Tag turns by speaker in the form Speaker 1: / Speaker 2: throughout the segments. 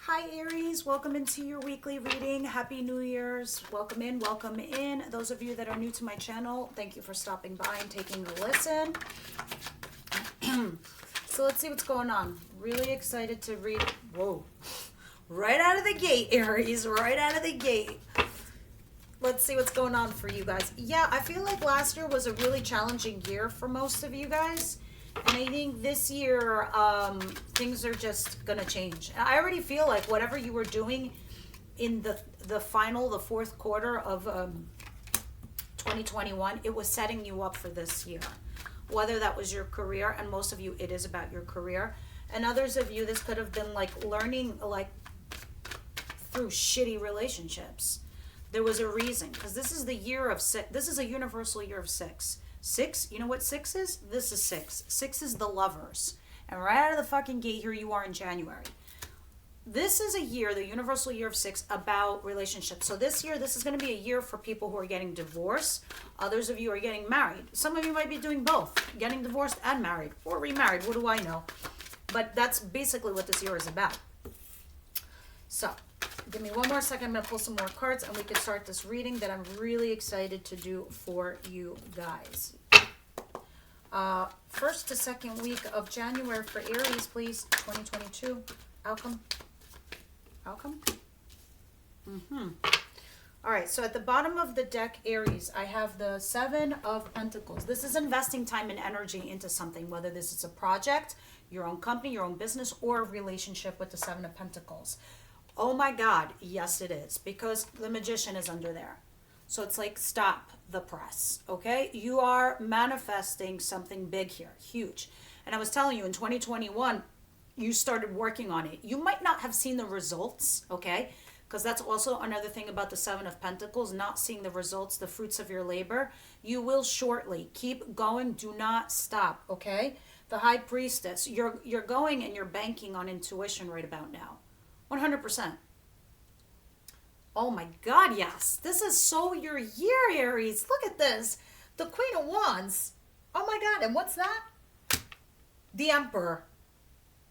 Speaker 1: Hi Aries, welcome into your weekly reading. Happy New Year's. Welcome in, welcome in. Those of you that are new to my channel, thank you for stopping by and taking a listen. So let's see what's going on. Really excited to read. Whoa. Right out of the gate, Aries, right out of the gate. Let's see what's going on for you guys. Yeah, I feel like last year was a really challenging year for most of you guys. And I think this year, things are just going to change. I already feel like whatever you were doing in the fourth quarter of 2021, it was setting you up for this year. Whether that was your career, and most of you, it is about your career. And others of you, this could have been like learning like through shitty relationships. There was a reason, because this is the year of six. This is a universal year of six. Six, you know what six is? This is six. Six is the lovers. And right out of the fucking gate, here you are in January. This is a year, the universal year of six, about relationships. So this year, this is going to be a year for people who are getting divorced. Others of you are getting married. Some of you might be doing both, getting divorced and married, or remarried. What do I know? But that's basically what this year is about. So, give me one more second. I'm going to pull some more cards and we can start this reading that I'm really excited to do for you guys. First to second week of January for Aries, please. 2022. Outcome. All right, so at the bottom of the deck, Aries, I have the Seven of Pentacles. This is investing time and energy into something, whether this is a project, your own company, your own business, or a relationship with the Seven of Pentacles. Oh my God, yes it is, because the Magician is under there. So it's like, stop the press, okay? You are manifesting something big here, huge. And I was telling you, in 2021, you started working on it. You might not have seen the results, okay? Because that's also another thing about the Seven of Pentacles, not seeing the results, the fruits of your labor. You will shortly. Keep going. Do not stop, okay? The High Priestess, you're going and you're banking on intuition right about now. 100%. Oh my God, yes. This is so your year, Aries. Look at this. The Queen of Wands. Oh my God, and what's that? The Emperor.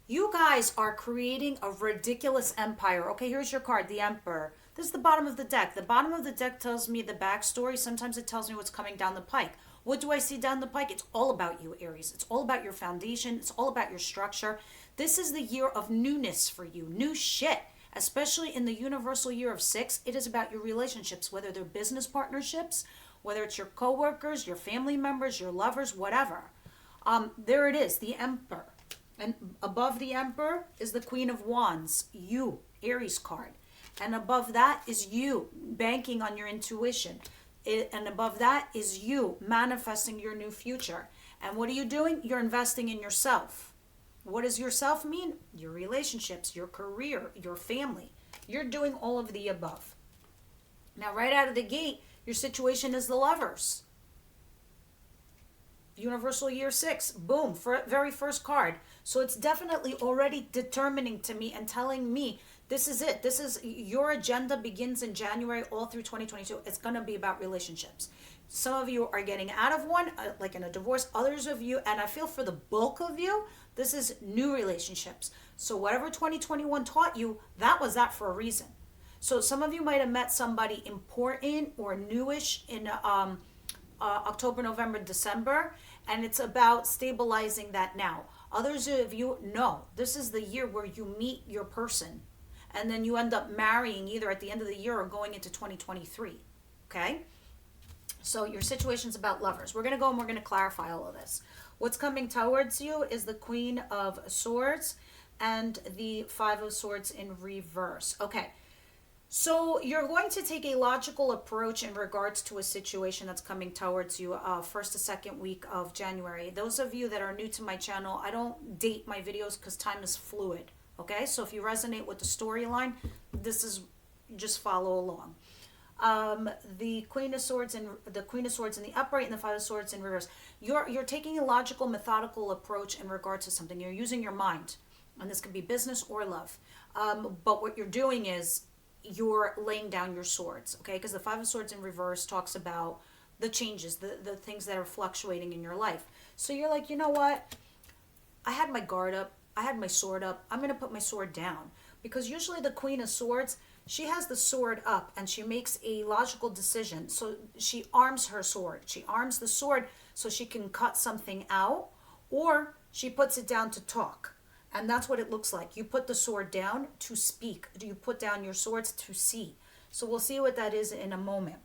Speaker 1: You guys are creating a ridiculous empire. Okay, here's your card, the Emperor. This is the bottom of the deck. The bottom of the deck tells me the backstory. Sometimes it tells me what's coming down the pike. What do I see down the pike? It's all about you, Aries. It's all about your foundation. It's all about your structure. This is the year of newness for you, new shit. Especially in the universal year of six, it is about your relationships, whether they're business partnerships, whether it's your coworkers, your family members, your lovers, whatever. There it is, the Emperor. And above the Emperor is the Queen of Wands, you, Aries card. And above that is you, banking on your intuition. And above that is you, manifesting your new future. And what are you doing? You're investing in yourself. What does yourself mean? Your relationships, your career, your family. You're doing all of the above. Now, right out of the gate, your situation is the Lovers. Universal year six, boom, very first card. So it's definitely already determining to me and telling me this is it. This is your agenda, begins in January all through 2022. It's going to be about relationships. Some of you are getting out of one, like in a divorce. Others of you, and I feel for the bulk of you, this is new relationships. So whatever 2021 taught you, that was that for a reason. So some of you might have met somebody important or newish in October, November, December, and it's about stabilizing that now. Others of you, no, this is the year where you meet your person, and then you end up marrying either at the end of the year or going into 2023, okay? So your situation's about lovers. We're going to go and we're going to clarify all of this. What's coming towards you is the Queen of Swords and the Five of Swords in reverse. Okay. So you're going to take a logical approach in regards to a situation that's coming towards you first to second week of January. Those of you that are new to my channel, I don't date my videos because time is fluid. Okay. So if you resonate with the storyline, this is just follow along. The Queen of Swords in the upright and the Five of Swords in reverse. You're taking a logical, methodical approach in regard to something. You're using your mind, and this could be business or love. But what you're doing is you're laying down your swords, okay? Because the Five of Swords in reverse talks about the changes, the things that are fluctuating in your life. So you're like, you know what? I had my guard up. I had my sword up. I'm going to put my sword down. Because usually the Queen of Swords, she has the sword up and she makes a logical decision. So she arms her sword. She arms the sword so she can cut something out, or she puts it down to talk. And that's what it looks like. You put the sword down to speak. You put down your swords to see. So we'll see what that is in a moment.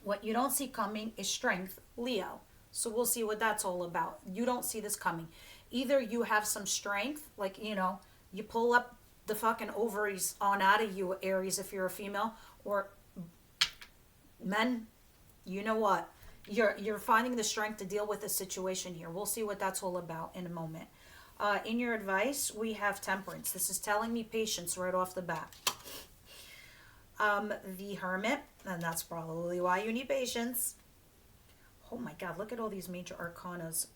Speaker 1: What you don't see coming is strength, Leo. So we'll see what that's all about. You don't see this coming. Either you have some strength, like, you pull up the fucking ovaries on out of you, Aries, if you're a female, or men, you know what? You're finding the strength to deal with the situation here. We'll see what that's all about in a moment. In your advice, we have temperance. This is telling me patience right off the bat. The Hermit, and that's probably why you need patience. Oh my God, look at all these major arcanas.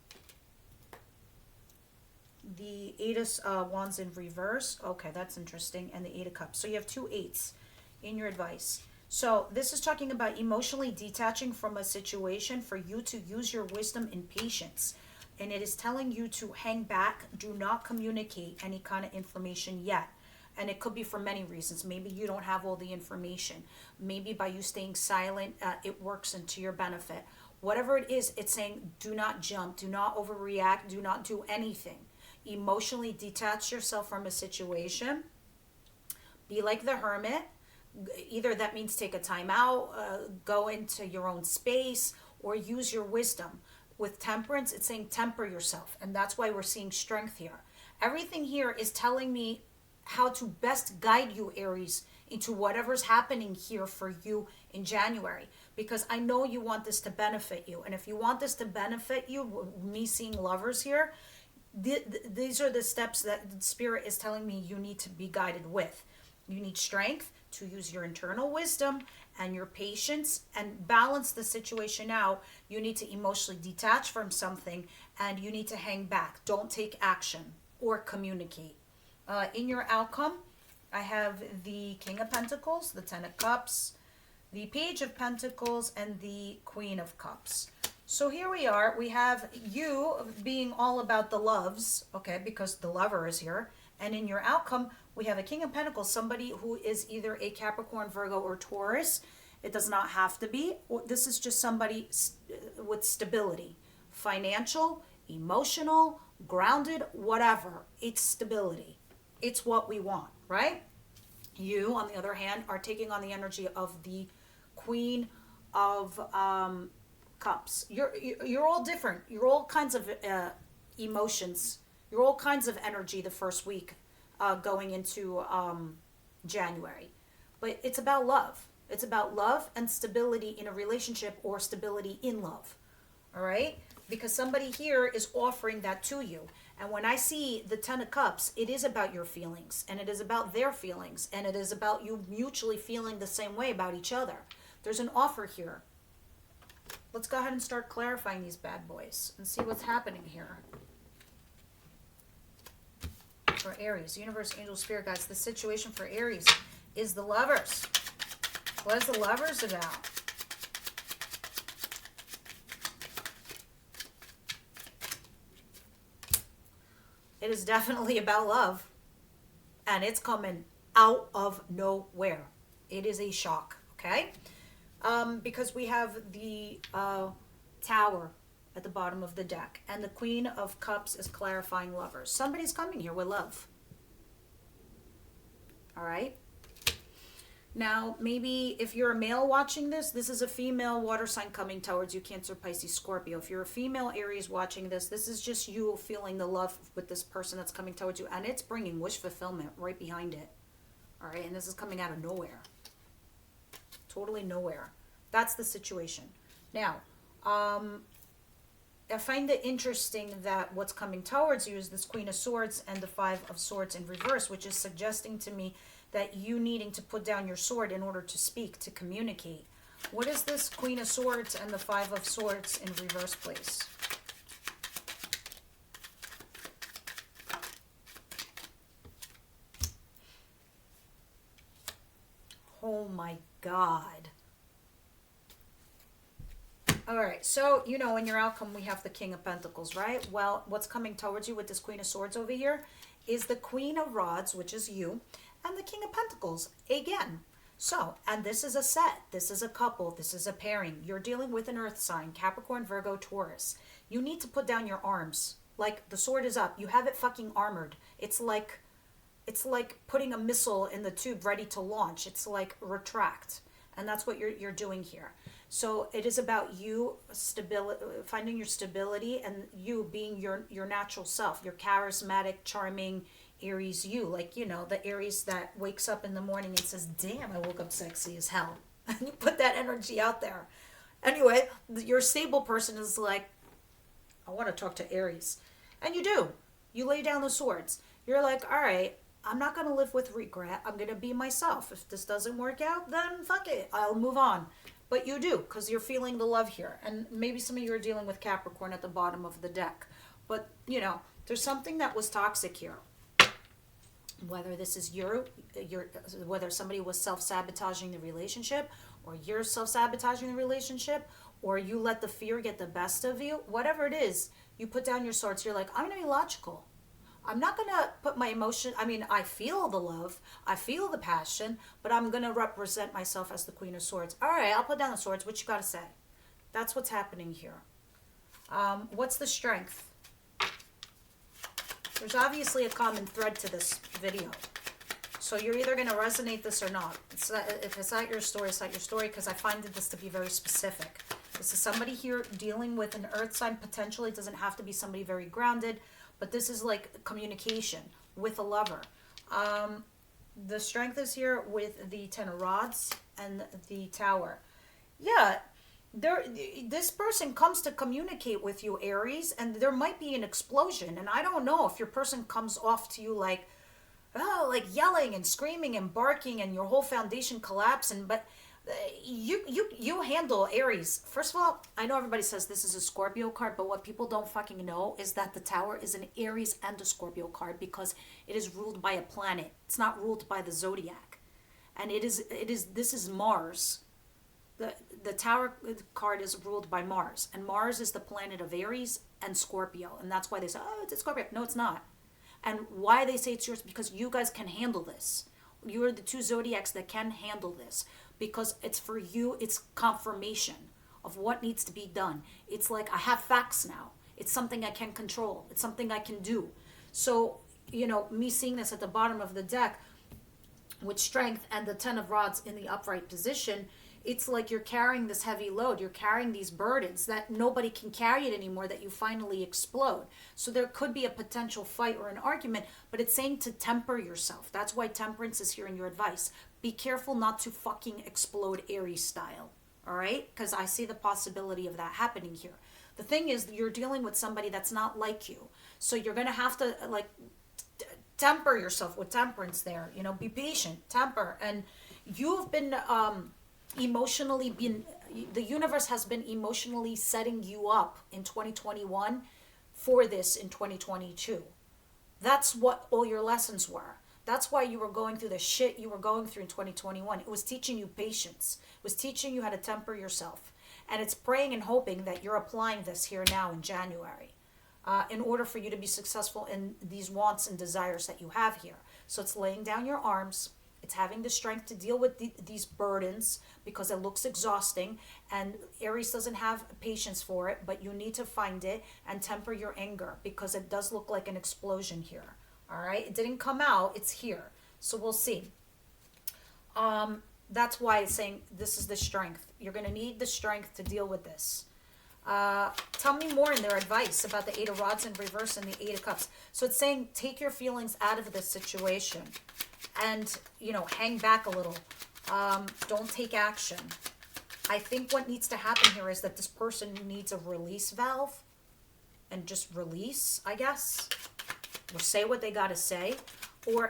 Speaker 1: The Eight of Wands in reverse. Okay, that's interesting. And the Eight of Cups. So you have 2 8s in your advice. So this is talking about emotionally detaching from a situation for you to use your wisdom and patience. And it is telling you to hang back. Do not communicate any kind of information yet. And it could be for many reasons. Maybe you don't have all the information. Maybe by you staying silent, it works into your benefit. Whatever it is, it's saying do not jump, do not overreact, do not do anything. Emotionally detach yourself from a situation. Be like the Hermit. Either that means take a time out, go into your own space, or use your wisdom. With temperance, it's saying temper yourself. And that's why we're seeing strength here. Everything here is telling me how to best guide you, Aries, into whatever's happening here for you in January. Because I know you want this to benefit you. And if you want this to benefit you, me seeing lovers here, these are the steps that the Spirit is telling me you need to be guided with. You need strength to use your internal wisdom and your patience and balance the situation out. You need to emotionally detach from something and you need to hang back. Don't take action or communicate. In your outcome, I have the King of Pentacles, the Ten of Cups, the Page of Pentacles, and the Queen of Cups. So here we are. We have you being all about the loves, okay, because the lover is here. And in your outcome, we have a King of Pentacles, somebody who is either a Capricorn, Virgo, or Taurus. It does not have to be. This is just somebody with stability, financial, emotional, grounded, whatever. It's stability. It's what we want, right? You, on the other hand, are taking on the energy of the Queen of Cups. You're all different. You're all kinds of emotions. You're all kinds of energy the first week going into January. But it's about love. It's about love and stability in a relationship or stability in love. All right? Because somebody here is offering that to you. And when I see the Ten of Cups, it is about your feelings. And it is about their feelings. And it is about you mutually feeling the same way about each other. There's an offer here. Let's go ahead and start clarifying these bad boys and see what's happening here. For Aries, universe, angel, spirit guides, the situation for Aries is the Lovers. What is the Lovers about? It is definitely about love. And it's coming out of nowhere. It is a shock, okay? Because we have the Tower at the bottom of the deck. And the Queen of Cups is clarifying lovers. Somebody's coming here with love. All right? Now, maybe if you're a male watching this, this is a female water sign coming towards you, Cancer, Pisces, Scorpio. If you're a female Aries watching this, this is just you feeling the love with this person that's coming towards you. And it's bringing wish fulfillment right behind it. All right? And this is coming out of nowhere. Totally nowhere. That's the situation. Now, I find it interesting that what's coming towards you is this Queen of Swords and the Five of Swords in reverse, which is suggesting to me that you needing to put down your sword in order to speak, to communicate. What is this Queen of Swords and the Five of Swords in reverse, please? Oh my God. All right, so, you know, in your outcome, we have the King of Pentacles, right? Well, what's coming towards you with this Queen of Swords over here is the Queen of Rods, which is you, and the King of Pentacles again. So, and this is a set, this is a couple, this is a pairing. You're dealing with an earth sign, Capricorn, Virgo, Taurus. You need to put down your arms. Like the sword is up. You have it fucking armored. It's like putting a missile in the tube ready to launch. It's like retract. And that's what you're doing here. So it is about you stability, finding your stability, and you being your natural self, your charismatic, charming Aries you. Like, you know, the Aries that wakes up in the morning and says, damn, I woke up sexy as hell. And you put that energy out there. Anyway, your stable person is like, I want to talk to Aries. And you do. You lay down the swords. You're like, all right, I'm not going to live with regret. I'm going to be myself. If this doesn't work out, then fuck it. I'll move on. But you do, because you're feeling the love here. And maybe some of you are dealing with Capricorn at the bottom of the deck. But, you know, there's something that was toxic here. Whether this is whether somebody was self-sabotaging the relationship, or you're self-sabotaging the relationship, or you let the fear get the best of you, whatever it is, you put down your swords. You're like, I'm going to be logical. I'm not going to put my emotion. I mean, I feel the love. I feel the passion, but I'm going to represent myself as the Queen of Swords. All right, I'll put down the swords. What you got to say? That's what's happening here. What's the strength? There's obviously a common thread to this video. So you're either going to resonate this or not. If it's not your story, it's not your story, because I find this to be very specific. This is somebody here dealing with an earth sign. Potentially, it doesn't have to be somebody very grounded, but this is like communication with a lover. The strength is here with the Ten of Rods and the Tower. Yeah, this person comes to communicate with you, Aries, and there might be an explosion. And I don't know if your person comes off to you like, oh, like yelling and screaming and barking and your whole foundation collapsing, but you handle Aries. First of all, I know everybody says this is a Scorpio card, but what people don't fucking know is that the Tower is an Aries and a Scorpio card, because it is ruled by a planet. It's not ruled by the zodiac. And this is Mars. The Tower card is ruled by Mars, and Mars is the planet of Aries and Scorpio, and that's why they say, oh, it's a Scorpio. No, it's not. And why they say it's yours, because you guys can handle this. You are the two zodiacs that can handle this, because it's for you. It's confirmation of what needs to be done. It's like, I have facts now. It's something I can control. It's something I can do. So, you know, me seeing this at the bottom of the deck with strength and the Ten of Rods in the upright position, it's like you're carrying this heavy load. You're carrying these burdens that nobody can carry it anymore, that you finally explode. So there could be a potential fight or an argument, but it's saying to temper yourself. That's why temperance is here in your advice. Be careful not to fucking explode Aries style, all right? Because I see the possibility of that happening here. The thing is, you're dealing with somebody that's not like you. So you're going to have to, like, temper yourself with temperance there. You know, be patient, temper. And you've been... the universe has been emotionally setting you up in 2021 for this in 2022. That's what all your lessons were. That's why you were going through the shit you were going through in 2021. It was teaching you patience. It was teaching you how to temper yourself. And it's praying and hoping that you're applying this here now in January in order for you to be successful in these wants and desires that you have here. So it's laying down your arms. It's having the strength to deal with these burdens, because it looks exhausting, and Aries doesn't have patience for it, but you need to find it and temper your anger, because it does look like an explosion here. All right, it didn't come out, it's here. So we'll see. That's why it's saying this is the strength. You're going to need the strength to deal with this. Tell me more in their advice about the Eight of Rods in reverse and the Eight of Cups. So it's saying take your feelings out of this situation and, you know, hang back a little. Don't take action. I think what needs to happen here is that this person needs a release valve and just release, I guess, or say what they got to say.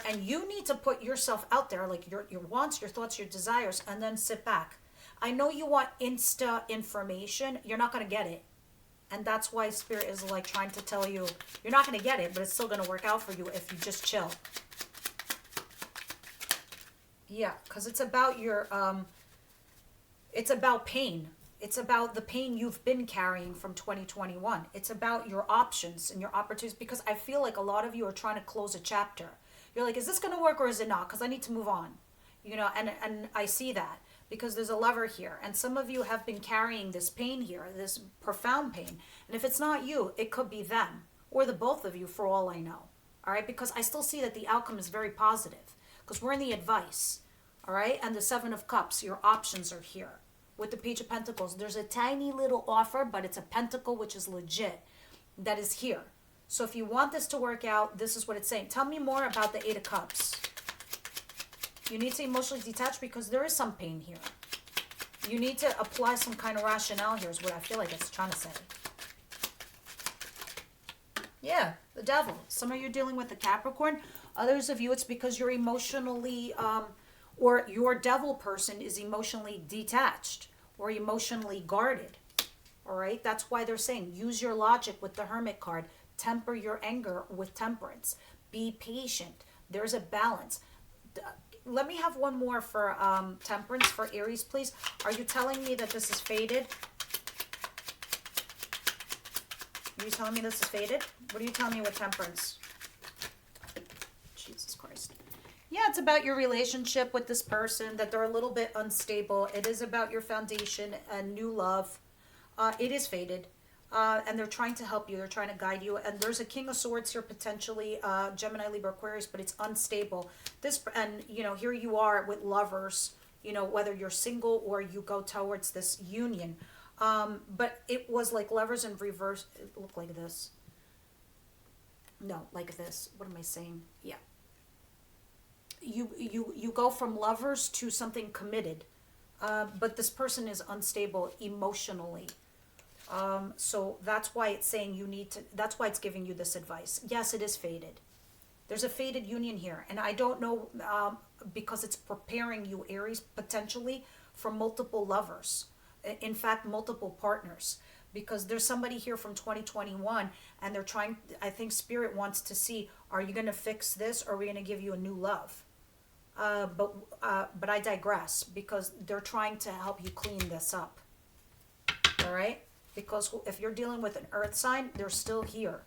Speaker 1: And you need to put yourself out there, like your wants, your thoughts, your desires, and then sit back. I know you want insta information. You're not going to get it. And that's why Spirit is like trying to tell you, you're not going to get it, but it's still going to work out for you if you just chill. Yeah, because it's about your, it's about pain. It's about the pain you've been carrying from 2021. It's about your options and your opportunities, because I feel like a lot of you are trying to close a chapter. You're like, is this going to work or is it not? Because I need to move on. And I see that because there's a lover here. And some of you have been carrying this pain here, this profound pain. And if it's not you, it could be them or the both of you for all I know. All right? Because I still see that the outcome is very positive because we're in the advice. All right? And the Seven of Cups, your options are here. With the Page of Pentacles, there's a tiny little offer, but it's a pentacle, which is legit, that is here. So if you want this to work out, this is what it's saying. Tell me more about the Eight of Cups. You need to emotionally detach because there is some pain here. You need to apply some kind of rationale here is what I feel like it's trying to say. Yeah, the Devil. Some of you are dealing with the Capricorn. Others of you, it's because you're emotionally... or your devil person is emotionally detached or emotionally guarded. All right? That's why they're saying use your logic with the Hermit card. Temper your anger with temperance. Be patient. There's a balance. Let me have one more for temperance for Aries, please. Are you telling me that this is faded? Are you telling me this is faded? What are you telling me with temperance? Jesus Christ. Yeah, it's about your relationship with this person, that they're a little bit unstable. It is about your foundation and new love. It is faded. And they're trying to help you. They're trying to guide you. And there's a King of Swords here, potentially Gemini, Libra, Aquarius, but it's unstable. And, here you are with lovers, whether you're single or you go towards this union. But it was like lovers in reverse. It looked like this. No, like this. What am I saying? Yeah. You go from lovers to something committed, but this person is unstable emotionally, so that's why it's saying that's why it's giving you this advice. Yes, it is faded. There's a faded union here, and I don't know, because it's preparing you, Aries, potentially for multiple lovers, in fact multiple partners, because there's somebody here from 2021 and they're trying, I think Spirit wants to see, are you going to fix this or are we going to give you a new love? But I digress, because they're trying to help you clean this up. All right? Because if you're dealing with an earth sign, they're still here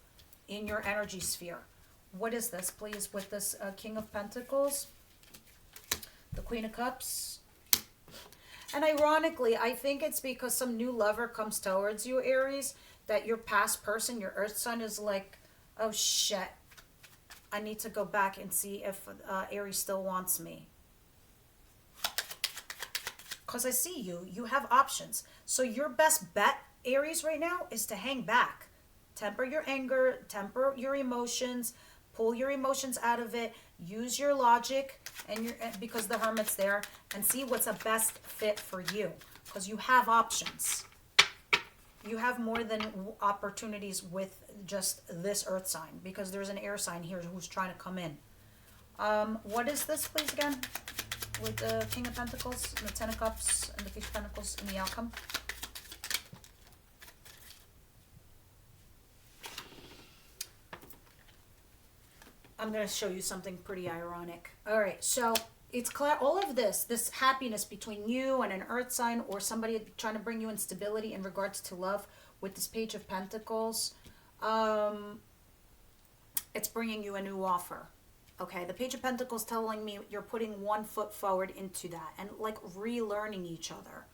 Speaker 1: in your energy sphere. What is this, please, with this King of Pentacles? The Queen of Cups. And ironically, I think it's because some new lover comes towards you, Aries, that your past person, your earth sign, is like, oh shit, I need to go back and see if Aries still wants me. Because I see you. You have options. So your best bet, Aries, right now is to hang back. Temper your anger. Temper your emotions. Pull your emotions out of it. Use your logic, because the Hermit's there, and see what's a best fit for you. Because you have options. You have more than opportunities with just this earth sign, because there's an air sign here who's trying to come in. What is this, please, again? With the King of Pentacles and the Ten of Cups and the Page of Pentacles and the outcome. I'm going to show you something pretty ironic. All right, so it's clear, all of this happiness between you and an earth sign or somebody trying to bring you instability in regards to love with this Page of Pentacles, it's bringing you a new offer. Okay, the Page of Pentacles telling me you're putting one foot forward into that and like relearning each other.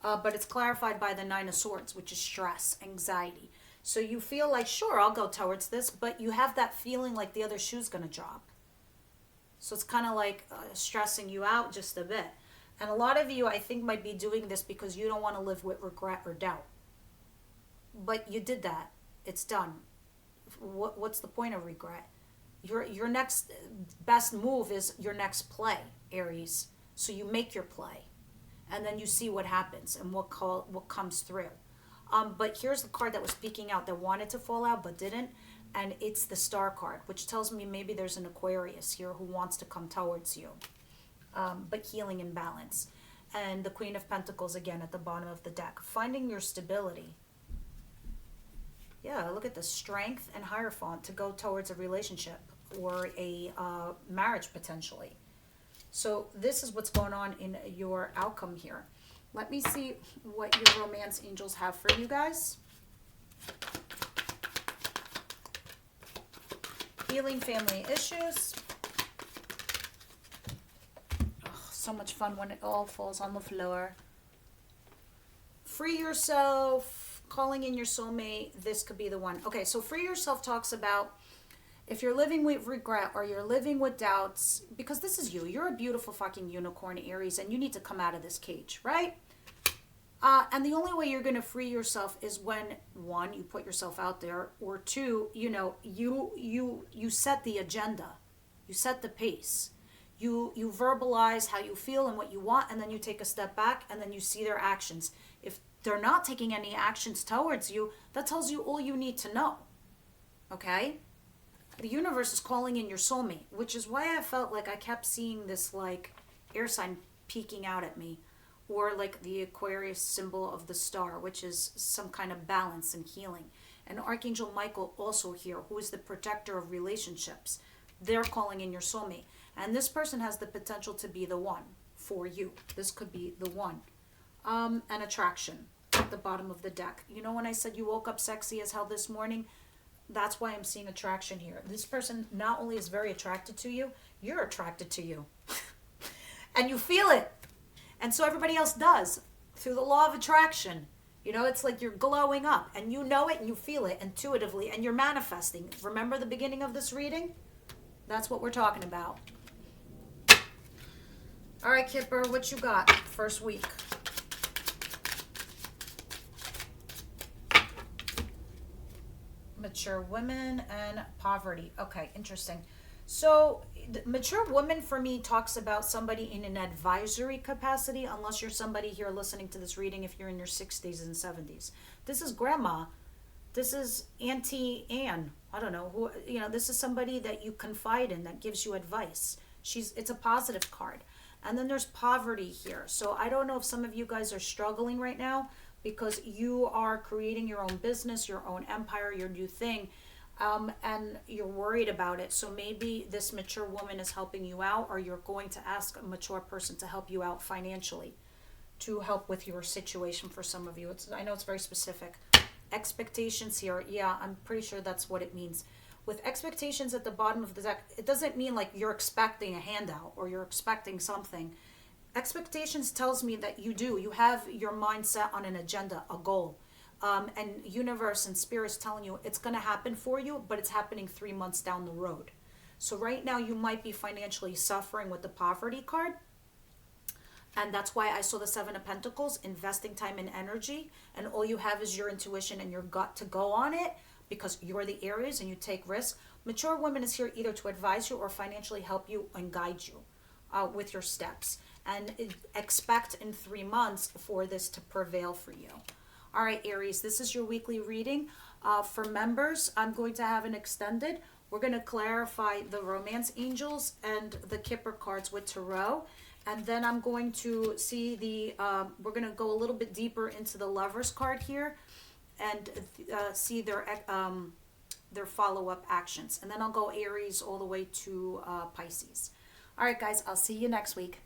Speaker 1: But it's clarified by the Nine of Swords, which is stress, anxiety. So you feel like, sure, I'll go towards this, but you have that feeling like the other shoe's going to drop. So it's kind of like stressing you out just a bit. And a lot of you, I think, might be doing this because you don't want to live with regret or doubt. But you did that. It's done. What's the point of regret? Your next best move is your next play, Aries. So you make your play. And then you see what happens and what comes through. But here's the card that was speaking out that wanted to fall out but didn't. And it's the Star card, which tells me maybe there's an Aquarius here who wants to come towards you. But healing and balance. And the Queen of Pentacles again at the bottom of the deck. Finding your stability. Yeah, look at the strength and Hierophant to go towards a relationship or a marriage potentially. So this is what's going on in your outcome here. Let me see what your romance angels have for you guys. Healing family issues. so much fun when it all falls on the floor. Free yourself, calling in your soulmate. This could be the one. Okay, so free yourself talks about if you're living with regret or you're living with doubts, because this is you. You're a beautiful fucking unicorn, Aries, and you need to come out of this cage, right? And the only way you're going to free yourself is when, one, you put yourself out there, or two, you set the agenda. You set the pace. You verbalize how you feel and what you want, and then you take a step back, and then you see their actions. If they're not taking any actions towards you, that tells you all you need to know. Okay? The universe is calling in your soulmate, which is why I felt like I kept seeing this like air sign peeking out at me, or like the Aquarius symbol of the star, which is some kind of balance and healing. And Archangel Michael also here, who is the protector of relationships. They're calling in your soulmate. And this person has the potential to be the one for you. This could be the one. An attraction at the bottom of the deck. You know when I said you woke up sexy as hell this morning? That's why I'm seeing attraction here. This person not only is very attracted to you, you're attracted to you. And you feel it. And so everybody else does through the law of attraction. You know, it's like you're glowing up and you know it and you feel it intuitively and you're manifesting. Remember the beginning of this reading? That's what we're talking about. All right, Kipper, what you got first week? Mature women and poverty. Okay, interesting. So mature woman for me talks about somebody in an advisory capacity, unless you're somebody here listening to this reading if you're in your 60s and 70s. This is grandma. This is Auntie Anne. I don't know who, this is somebody that you confide in that gives you advice. It's a positive card. And then there's poverty here. So I don't know if some of you guys are struggling right now because you are creating your own business, your own empire, your new thing. And you're worried about it. So maybe this mature woman is helping you out, or you're going to ask a mature person to help you out financially to help with your situation for some of you. I know it's very specific. Expectations here. Yeah, I'm pretty sure that's what it means. With expectations at the bottom of the deck, it doesn't mean like you're expecting a handout or you're expecting something. Expectations tells me that you have your mind set on an agenda, a goal. And universe and spirit's telling you it's going to happen for you, but it's happening 3 months down the road. So right now you might be financially suffering with the poverty card. And that's why I saw the Seven of Pentacles, investing time and energy. And all you have is your intuition and your gut to go on it because you're the Aries and you take risks. Mature woman is here either to advise you or financially help you and guide you with your steps. And expect in 3 months for this to prevail for you. All right, Aries, this is your weekly reading. For members, I'm going to have an extended. We're going to clarify the romance angels and the Kipper cards with Tarot. And then I'm going to see we're going to go a little bit deeper into the Lovers card here and see their follow-up actions. And then I'll go Aries all the way to Pisces. All right, guys, I'll see you next week.